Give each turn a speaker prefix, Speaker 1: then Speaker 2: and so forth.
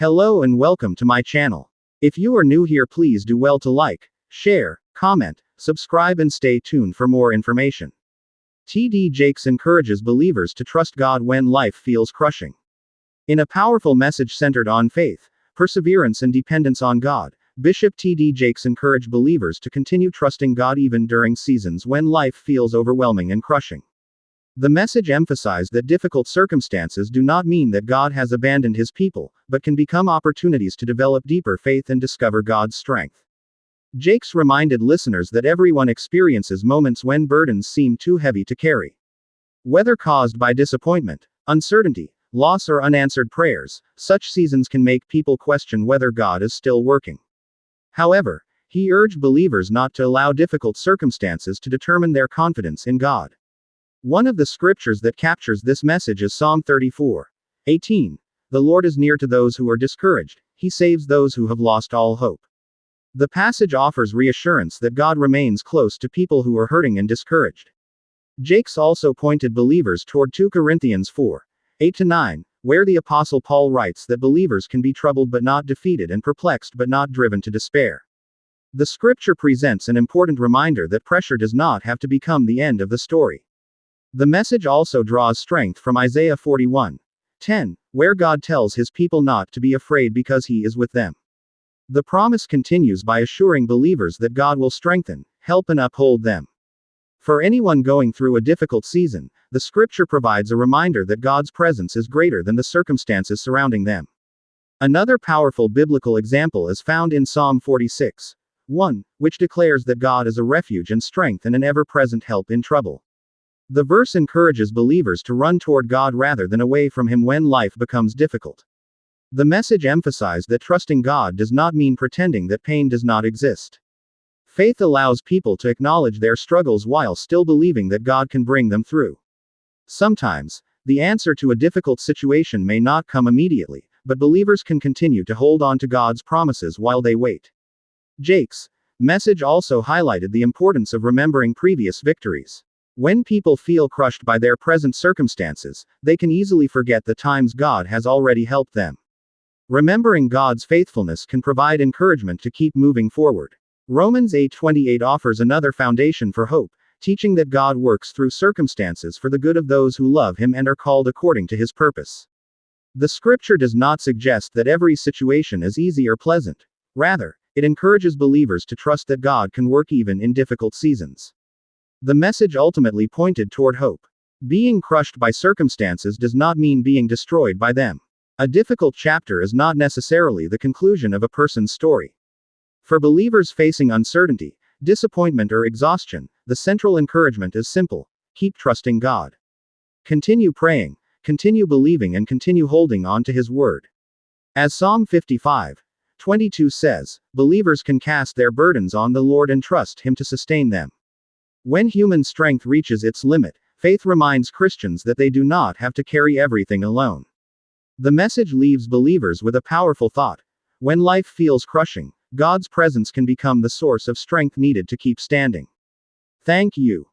Speaker 1: Hello and welcome to my channel. If you are new here, please do well to like, share, comment, subscribe and stay tuned for more information. T.D. Jakes encourages believers to trust God when life feels crushing. In a powerful message centered on faith, perseverance and dependence on God, Bishop T.D. Jakes encouraged believers to continue trusting God even during seasons when life feels overwhelming and crushing. The message emphasized that difficult circumstances do not mean that God has abandoned his people, but can become opportunities to develop deeper faith and discover God's strength. Jakes reminded listeners that everyone experiences moments when burdens seem too heavy to carry. Whether caused by disappointment, uncertainty, loss, or unanswered prayers, such seasons can make people question whether God is still working. However, he urged believers not to allow difficult circumstances to determine their confidence in God. One of the scriptures that captures this message is Psalm 34:18. The Lord is near to those who are discouraged, he saves those who have lost all hope. The passage offers reassurance that God remains close to people who are hurting and discouraged. Jakes also pointed believers toward 2 Corinthians 4:8-9, where the Apostle Paul writes that believers can be troubled but not defeated and perplexed but not driven to despair. The scripture presents an important reminder that pressure does not have to become the end of the story. The message also draws strength from Isaiah 41:10, where God tells his people not to be afraid because he is with them. The promise continues by assuring believers that God will strengthen, help and uphold them. For anyone going through a difficult season, the scripture provides a reminder that God's presence is greater than the circumstances surrounding them. Another powerful biblical example is found in Psalm 46:1, which declares that God is a refuge and strength and an ever-present help in trouble. The verse encourages believers to run toward God rather than away from him when life becomes difficult. The message emphasized that trusting God does not mean pretending that pain does not exist. Faith allows people to acknowledge their struggles while still believing that God can bring them through. Sometimes, the answer to a difficult situation may not come immediately, but believers can continue to hold on to God's promises while they wait. Jakes' message also highlighted the importance of remembering previous victories. When people feel crushed by their present circumstances, they can easily forget the times God has already helped them. Remembering God's faithfulness can provide encouragement to keep moving forward. Romans 8:28 offers another foundation for hope, teaching that God works through circumstances for the good of those who love him and are called according to his purpose. The scripture does not suggest that every situation is easy or pleasant. Rather, it encourages believers to trust that God can work even in difficult seasons. The message ultimately pointed toward hope. Being crushed by circumstances does not mean being destroyed by them. A difficult chapter is not necessarily the conclusion of a person's story. For believers facing uncertainty, disappointment or exhaustion, the central encouragement is simple: keep trusting God. Continue praying, continue believing and continue holding on to his word. As Psalm 55:22 says, believers can cast their burdens on the Lord and trust him to sustain them. When human strength reaches its limit, faith reminds Christians that they do not have to carry everything alone. The message leaves believers with a powerful thought: when life feels crushing, God's presence can become the source of strength needed to keep standing. Thank you.